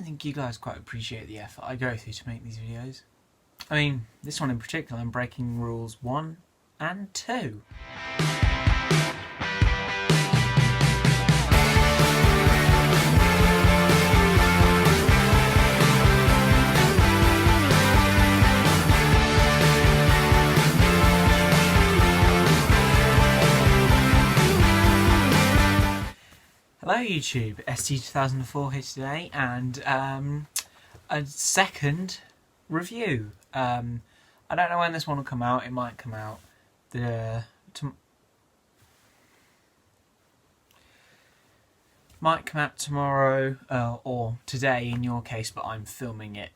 don't think you guys quite appreciate the effort I go through to make these videos. I mean, this one in particular, I'm breaking rules 1 and 2. Hello YouTube, ST2004 here today, and a second review. I don't know when this one will come out. It might come out tomorrow or today in your case, but I'm filming it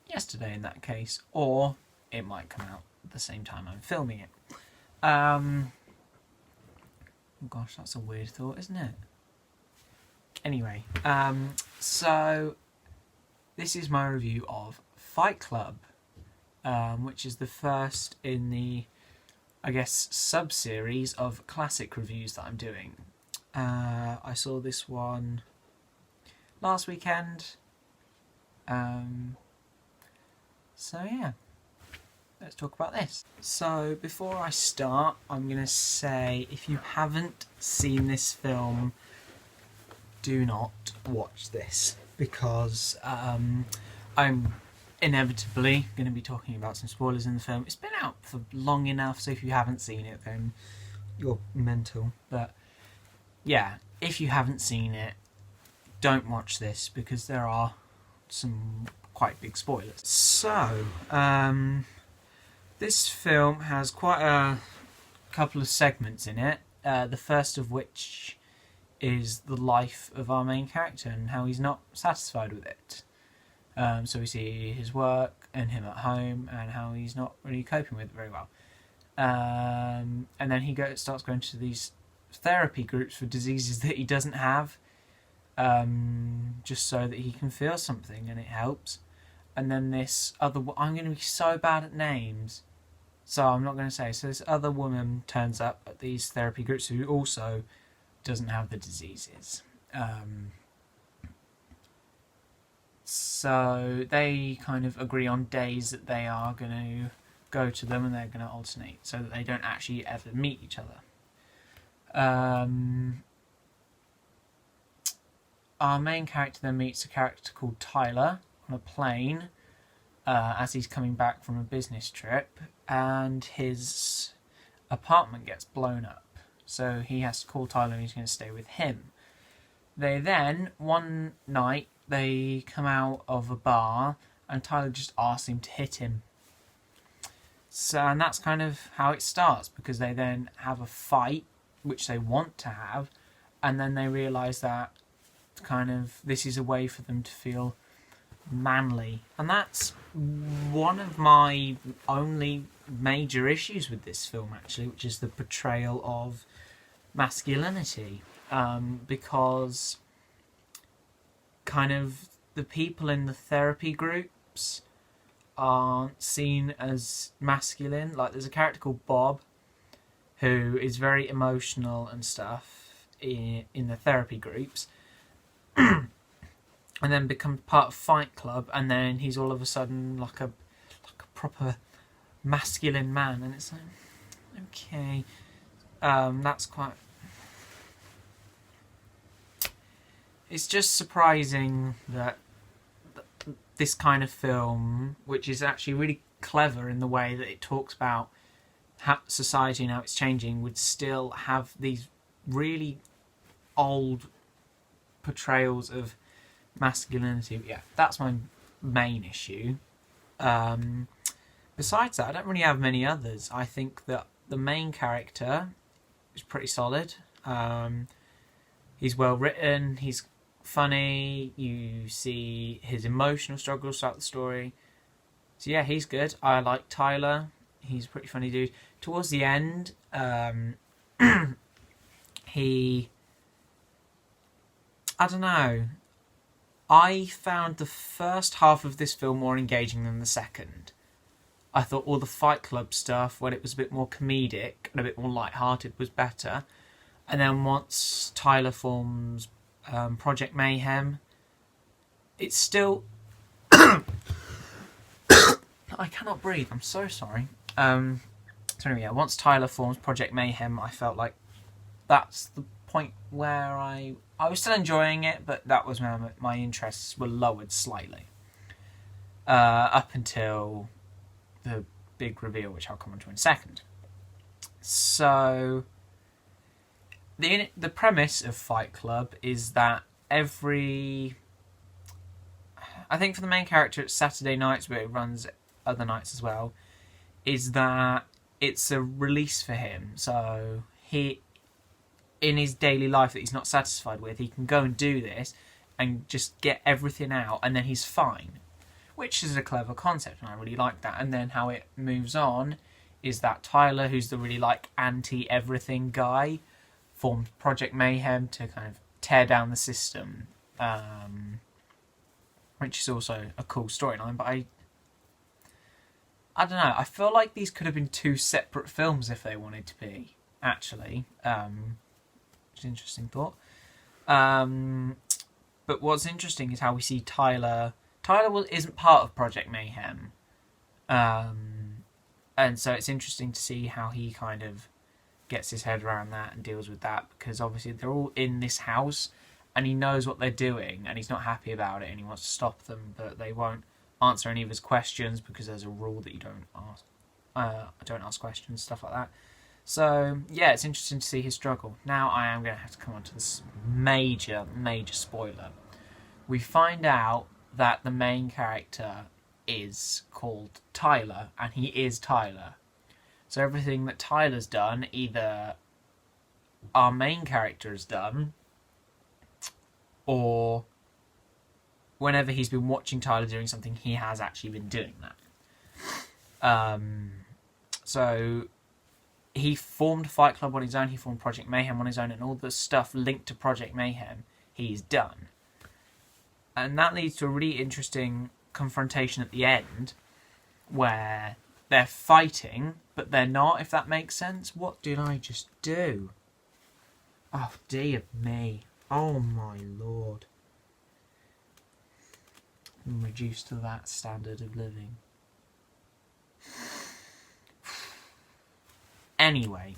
yesterday in that case, or it might come out at the same time I'm filming it. Oh gosh, that's a weird thought, isn't it? Anyway, so this is my review of Fight Club, which is the first in the, I guess, sub-series of classic reviews that I'm doing. I saw this one last weekend, so yeah, let's talk about this. So before I start, I'm going to say, if you haven't seen this film, do not watch this, because I'm inevitably going to be talking about some spoilers in the film. It's been out for long enough, so if you haven't seen it, then you're mental. But yeah, if you haven't seen it, don't watch this, because there are some quite big spoilers. So, this film has quite a couple of segments in it, the first of which is the life of our main character and how he's not satisfied with it. So we see his work and him at home and how he's not really coping with it very well. And then he starts going to these therapy groups for diseases that he doesn't have, just so that he can feel something, and it helps. And then this other... I'm going to be so bad at names, so I'm not going to say. So this other woman turns up at these therapy groups who also doesn't have the diseases. So they kind of agree on days that they are going to go to them, and they're going to alternate so that they don't actually ever meet each other. Our main character then meets a character called Tyler on a plane as he's coming back from a business trip, and his apartment gets blown up. So he has to call Tyler and he's going to stay with him. They then, one night, they come out of a bar and Tyler just asks him to hit him. So, and that's kind of how it starts, because they then have a fight, which they want to have, and then they realise that kind of this is a way for them to feel manly. And that's one of my only major issues with this film, actually, which is the portrayal of masculinity, because kind of the people in the therapy groups aren't seen as masculine. Like, there's a character called Bob who is very emotional and stuff in the therapy groups, and then becomes part of Fight Club, and then he's all of a sudden like a proper masculine man, and it's like, okay, that's quite... It's just surprising that this kind of film, which is actually really clever in the way that it talks about how society and how it's changing, would still have these really old portrayals of masculinity. Yeah, that's my main issue. Besides that, I don't really have many others. I think that the main character is pretty solid. He's well written, he's funny, you see his emotional struggles throughout the story. So yeah, he's good. I like Tyler, he's a pretty funny dude. Towards the end, he... I don't know. I found the first half of this film more engaging than the second. I thought all the Fight Club stuff, when it was a bit more comedic and a bit more light-hearted, was better. And then once Tyler forms Project Mayhem, it's still... I cannot breathe, I'm so sorry. So anyway, yeah, once Tyler forms Project Mayhem, I felt like that's the point where I was still enjoying it, but that was when my interests were lowered slightly. Up until the big reveal, which I'll come on to in a second. So, the premise of Fight Club is that I think for the main character it's Saturday nights, but it runs other nights as well, is that it's a release for him. So he, in his daily life that he's not satisfied with, he can go and do this and just get everything out, and then he's fine. Which is a clever concept, and I really like that. And then how it moves on is that Tyler, who's the really like anti-everything guy, formed Project Mayhem to kind of tear down the system, which is also a cool storyline. But I don't know. I feel like these could have been two separate films if they wanted to be. Actually, which is an interesting thought. But what's interesting is how we see Tyler. Tyler isn't part of Project Mayhem, and so it's interesting to see how he kind of gets his head around that and deals with that, because obviously they're all in this house and he knows what they're doing and he's not happy about it and he wants to stop them, but they won't answer any of his questions because there's a rule that you don't ask questions, stuff like that. So yeah, it's interesting to see his struggle. Now I am going to have to come on to this major spoiler. We find out that the main character is called Tyler, and he is Tyler. So everything that Tyler's done, either our main character has done, or whenever he's been watching Tyler doing something, he has actually been doing that. So he formed Fight Club on his own, he formed Project Mayhem on his own, and all the stuff linked to Project Mayhem he's done. And that leads to a really interesting confrontation at the end, where they're fighting, but they're not, if that makes sense. What did I just do? Oh, dear me. Oh, my lord. I'm reduced to that standard of living. Anyway,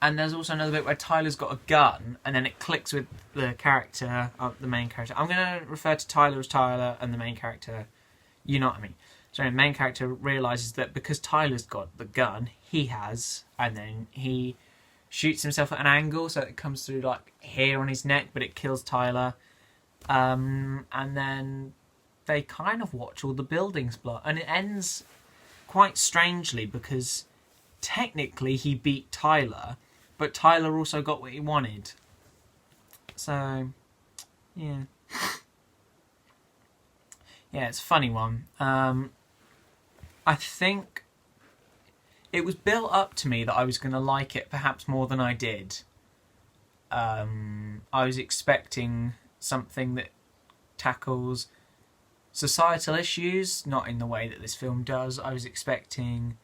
and there's also another bit where Tyler's got a gun, and then it clicks with the character, the main character. I'm going to refer to Tyler as Tyler, and the main character, you know what I mean. So the main character realises that because Tyler's got the gun, he has, and then he shoots himself at an angle, so it comes through like here on his neck, but it kills Tyler. And then they kind of watch all the buildings blow, and it ends quite strangely because technically he beat Tyler, but Tyler also got what he wanted. So, yeah. Yeah, it's a funny one. I think it was built up to me that I was going to like it perhaps more than I did. I was expecting something that tackles societal issues, not in the way that this film does. I was expecting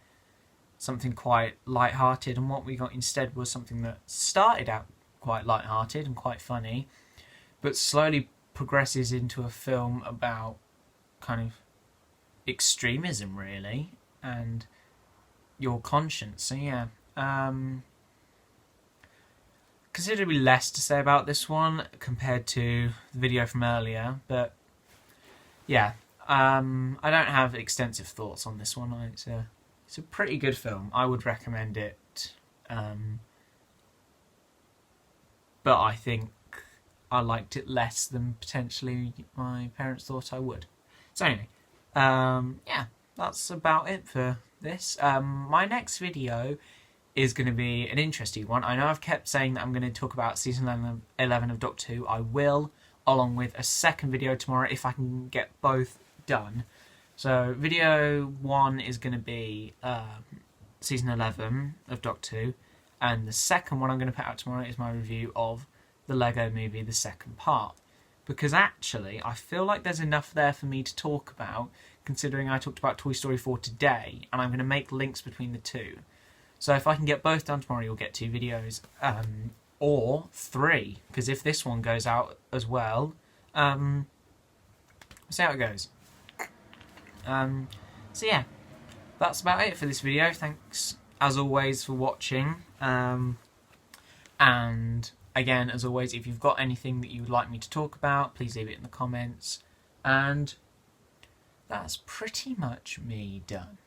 something quite light-hearted, and what we got instead was something that started out quite light-hearted and quite funny, but slowly progresses into a film about kind of extremism, really, and your conscience. So yeah, considerably less to say about this one compared to the video from earlier, but yeah, I don't have extensive thoughts on this one. It's a pretty good film. I would recommend it, but I think I liked it less than potentially my parents thought I would. So anyway, yeah, that's about it for this. My next video is going to be an interesting one. I know I've kept saying that I'm going to talk about season 11 of Doctor Who. I will, along with a second video tomorrow if I can get both done. So video 1 is going to be season 11 of Doctor Who, and the second one I'm going to put out tomorrow is my review of the Lego Movie, the second part. Because actually, I feel like there's enough there for me to talk about, considering I talked about Toy Story 4 today, and I'm going to make links between the two. So if I can get both done tomorrow, you'll get 2 videos, or 3, because if this one goes out as well, see how it goes. So yeah, that's about it for this video. Thanks as always for watching. And again, as always, if you've got anything that you would like me to talk about, please leave it in the comments. And that's pretty much me done.